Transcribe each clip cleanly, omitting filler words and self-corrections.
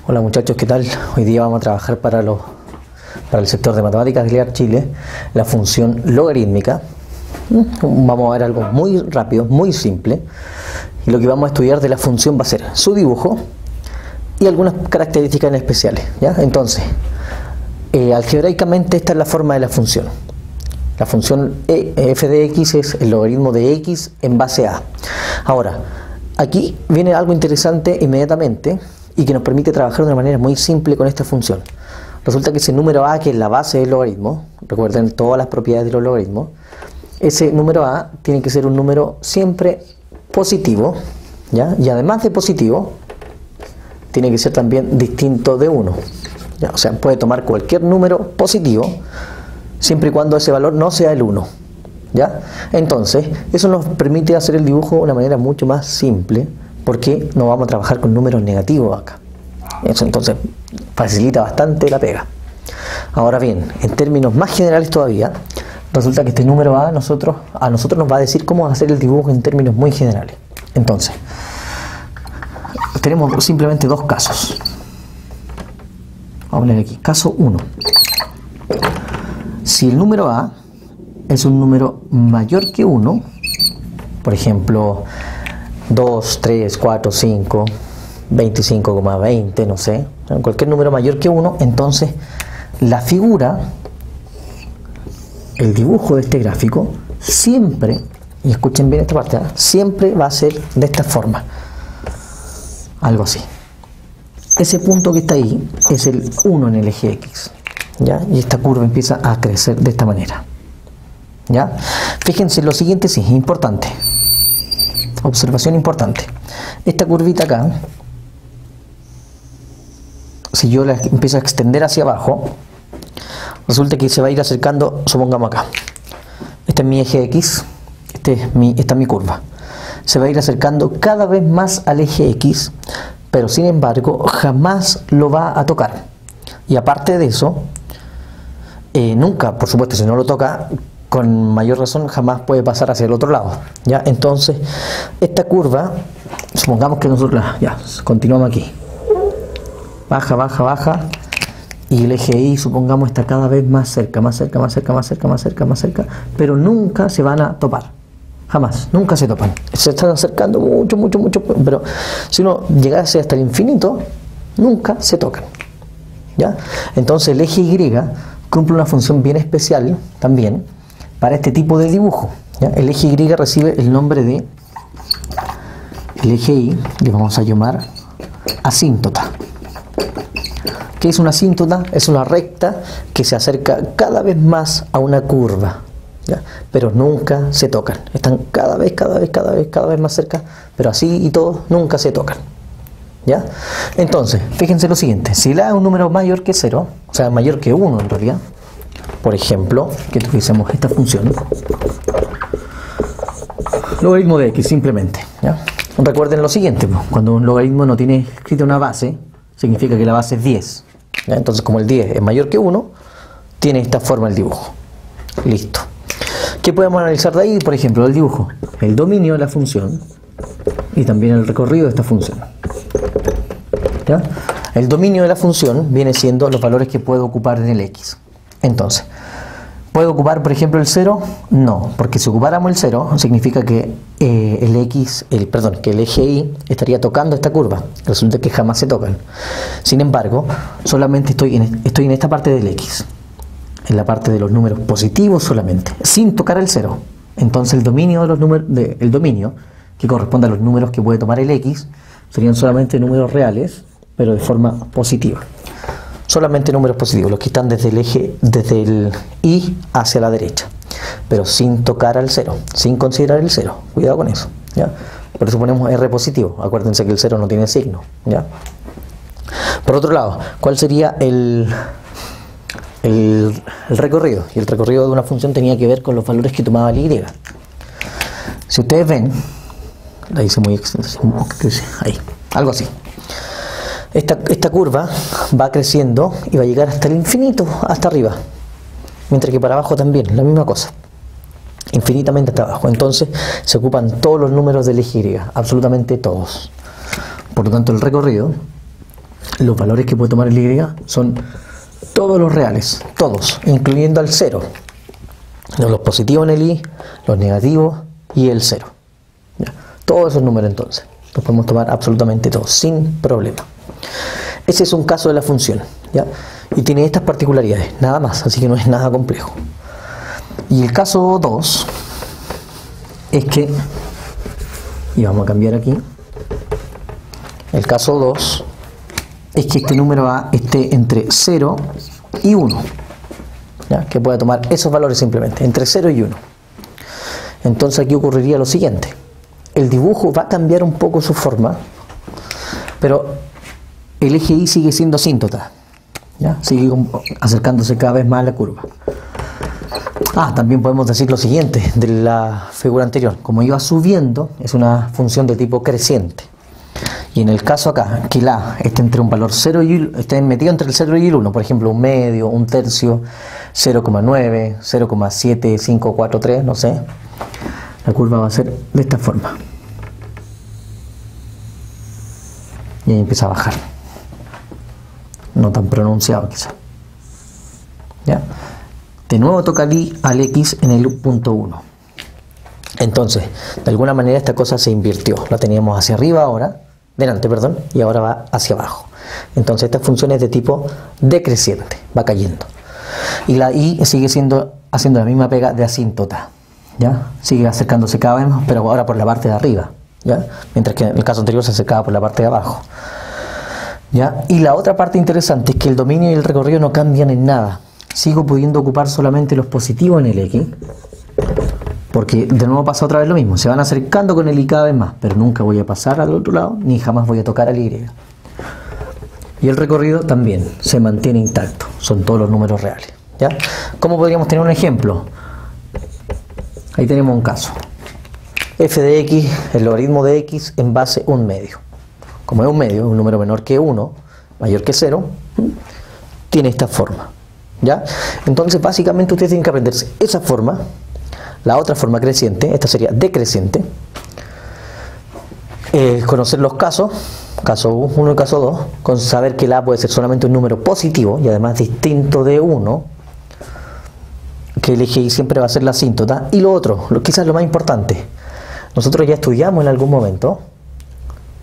Hola muchachos, ¿qué tal? Hoy día vamos a trabajar para el sector de matemáticas del IAR Chile la función logarítmica. Vamos a ver algo muy rápido, muy simple, y lo que vamos a estudiar de la función va a ser su dibujo y algunas características en especiales, ¿ya? Entonces, algebraicamente esta es la forma de la función. La función f de x es el logaritmo de x en base a. Ahora, aquí viene algo interesante inmediatamente y que nos permite trabajar de una manera muy simple con esta función. Resulta que ese número a, que es la base del logaritmo, recuerden todas las propiedades de los logaritmos, ese número a tiene que ser un número siempre positivo, ¿ya? Y además de positivo, tiene que ser también distinto de 1. ¿Ya? O sea, puede tomar cualquier número positivo, siempre y cuando ese valor no sea el 1. ¿Ya? Entonces, eso nos permite hacer el dibujo de una manera mucho más simple, porque no vamos a trabajar con números negativos acá. Eso entonces facilita bastante la pega. Ahora bien, en términos más generales todavía, resulta que este número a nosotros nos va a decir cómo hacer el dibujo en términos muy generales. Entonces, tenemos simplemente dos casos. Vamos a poner aquí, caso 1. Si el número a es un número mayor que 1, por ejemplo, 2, 3, 4, 5, 25,20, no sé, cualquier número mayor que 1, entonces la figura, el dibujo de este gráfico, siempre, y escuchen bien esta parte, siempre va a ser de esta forma, algo así. Ese punto que está ahí es el 1 en el eje X, ¿ya? Y esta curva empieza a crecer de esta manera, ¿ya? Fíjense, lo siguiente sí es importante. Observación importante. Esta curvita acá, si yo la empiezo a extender hacia abajo, resulta que se va a ir acercando, supongamos acá. Este es mi eje X, esta es mi curva. Se va a ir acercando cada vez más al eje X, pero sin embargo jamás lo va a tocar. Y aparte de eso, nunca, por supuesto, si no lo toca, con mayor razón jamás puede pasar hacia el otro lado, ¿ya? Entonces, esta curva, supongamos que nosotros, ya, continuamos aquí, baja, baja, baja, y el eje Y, supongamos, está cada vez más cerca, más cerca, más cerca, más cerca, más cerca, más cerca, pero nunca se van a topar, jamás, nunca se topan, se están acercando mucho, mucho, mucho, pero si uno llegase hasta el infinito, nunca se tocan, ¿ya? Entonces el eje Y cumple una función bien especial también para este tipo de dibujo, ¿ya? El eje Y recibe el nombre de el eje Y, que vamos a llamar asíntota. ¿Qué es una asíntota? Es una recta que se acerca cada vez más a una curva, ¿ya? Pero nunca se tocan, están cada vez más cerca, pero así y todo nunca se tocan, ¿ya? Entonces, fíjense lo siguiente, si la A es un número mayor que 0, o sea, mayor que 1 en realidad, por ejemplo, que tuviésemos esta función, logaritmo de x simplemente, ¿ya? Recuerden lo siguiente, cuando un logaritmo no tiene escrita una base, significa que la base es 10, ¿ya? Entonces, como el 10 es mayor que 1, tiene esta forma el dibujo. Listo. ¿Qué podemos analizar de ahí? Por ejemplo, el dibujo, el dominio de la función y también el recorrido de esta función, ¿ya? El dominio de la función viene siendo los valores que puedo ocupar en el x. Entonces, ¿puedo ocupar, por ejemplo, el 0? No, porque si ocupáramos el 0, significa que el eje Y estaría tocando esta curva. Resulta que jamás se tocan. Sin embargo, solamente estoy en esta parte del x, en la parte de los números positivos solamente, sin tocar el 0. Entonces, el dominio de los números, el dominio que corresponde a los números que puede tomar el x, serían solamente números reales, pero de forma positiva. Solamente números positivos, los que están desde el Y hacia la derecha, pero sin tocar al 0, sin considerar el 0. Cuidado con eso, ¿ya? Por eso ponemos R positivo. Acuérdense que el 0 no tiene signo, ¿ya? Por otro lado, ¿cuál sería el recorrido? Y el recorrido de una función tenía que ver con los valores que tomaba el Y. Si ustedes ven, la hice muy extensa, ahí, algo así. Esta curva va creciendo y va a llegar hasta el infinito, hasta arriba, mientras que para abajo también, la misma cosa, infinitamente hasta abajo. Entonces se ocupan todos los números del eje Y, absolutamente todos. Por lo tanto, el recorrido los valores que puede tomar el y son todos los reales, todos, incluyendo al 0. Los positivos en el y, los negativos y el 0. ¿Ya? Todos esos números entonces. Los podemos tomar absolutamente todos, sin problema. Ese es un caso de la función, ¿ya? Y tiene estas particularidades, nada más, así que no es nada complejo. Y el caso 2 es que, y vamos a cambiar aquí, el caso 2 es que este número A esté entre 0 y 1, ¿ya? Que pueda tomar esos valores simplemente, entre 0 y 1. Entonces aquí ocurriría lo siguiente. El dibujo va a cambiar un poco su forma, pero el eje Y sigue siendo asíntota, ¿ya? Sigue acercándose cada vez más a la curva. También podemos decir lo siguiente de la figura anterior. Como iba subiendo, es una función de tipo creciente. Y en el caso acá, que la esté entre un valor 0 y esté metido entre el 0 y el 1, por ejemplo, un medio, un tercio, 0,9, 0,7543, no sé, la curva va a ser de esta forma. Y ahí empieza a bajar. No tan pronunciado quizá. ¿Ya? De nuevo toca al X en el punto 1. Entonces, de alguna manera esta cosa se invirtió. La teníamos hacia arriba ahora, delante, perdón, y ahora va hacia abajo. Entonces esta función es de tipo decreciente, va cayendo. Y la Y sigue haciendo la misma pega de asíntota, ¿ya? Sigue acercándose cada vez más, pero ahora por la parte de arriba, ¿ya? Mientras que en el caso anterior se acercaba por la parte de abajo, ¿ya? Y la otra parte interesante es que el dominio y el recorrido no cambian en nada. Sigo pudiendo ocupar solamente los positivos en el X, porque de nuevo pasa otra vez lo mismo. Se van acercando con el Y cada vez más, pero nunca voy a pasar al otro lado, ni jamás voy a tocar al Y. Y el recorrido también se mantiene intacto. Son todos los números reales, ¿ya? ¿Cómo podríamos tener un ejemplo? Ahí tenemos un caso. F de X, el logaritmo de X en base 1 medio. Como es un medio, un número menor que 1, mayor que 0, tiene esta forma, ¿ya? Entonces básicamente ustedes tienen que aprenderse esa forma. La otra forma creciente, esta sería decreciente. Conocer los casos, caso 1 y caso 2, con saber que la A puede ser solamente un número positivo y además distinto de 1, que el eje Y siempre va a ser la asíntota. Y lo otro, quizás lo más importante, nosotros ya estudiamos en algún momento,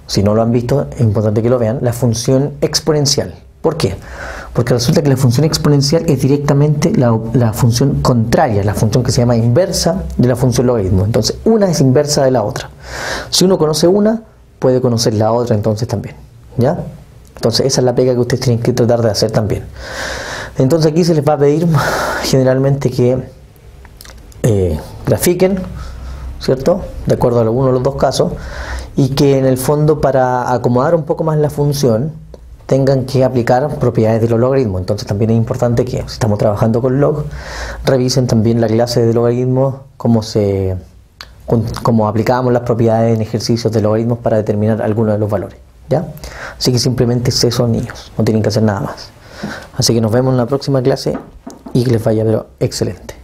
si no lo han visto, es importante que lo vean, la función exponencial. ¿Por qué? Porque resulta que la función exponencial es directamente la función contraria, la función que se llama inversa de la función logaritmo. Entonces, una es inversa de la otra. Si uno conoce una, puede conocer la otra entonces también, ¿ya? Entonces, esa es la pega que ustedes tienen que tratar de hacer también. Entonces, aquí se les va a pedir generalmente que grafiquen, ¿cierto? De acuerdo a uno de los dos casos, y que en el fondo, para acomodar un poco más la función, tengan que aplicar propiedades de los logaritmos. Entonces también es importante que, si estamos trabajando con log, revisen también la clase de logaritmos, cómo aplicábamos las propiedades en ejercicios de logaritmos para determinar algunos de los valores, ¿ya? Así que simplemente es eso, niños, no tienen que hacer nada más. Así que nos vemos en la próxima clase y que les vaya pero excelente.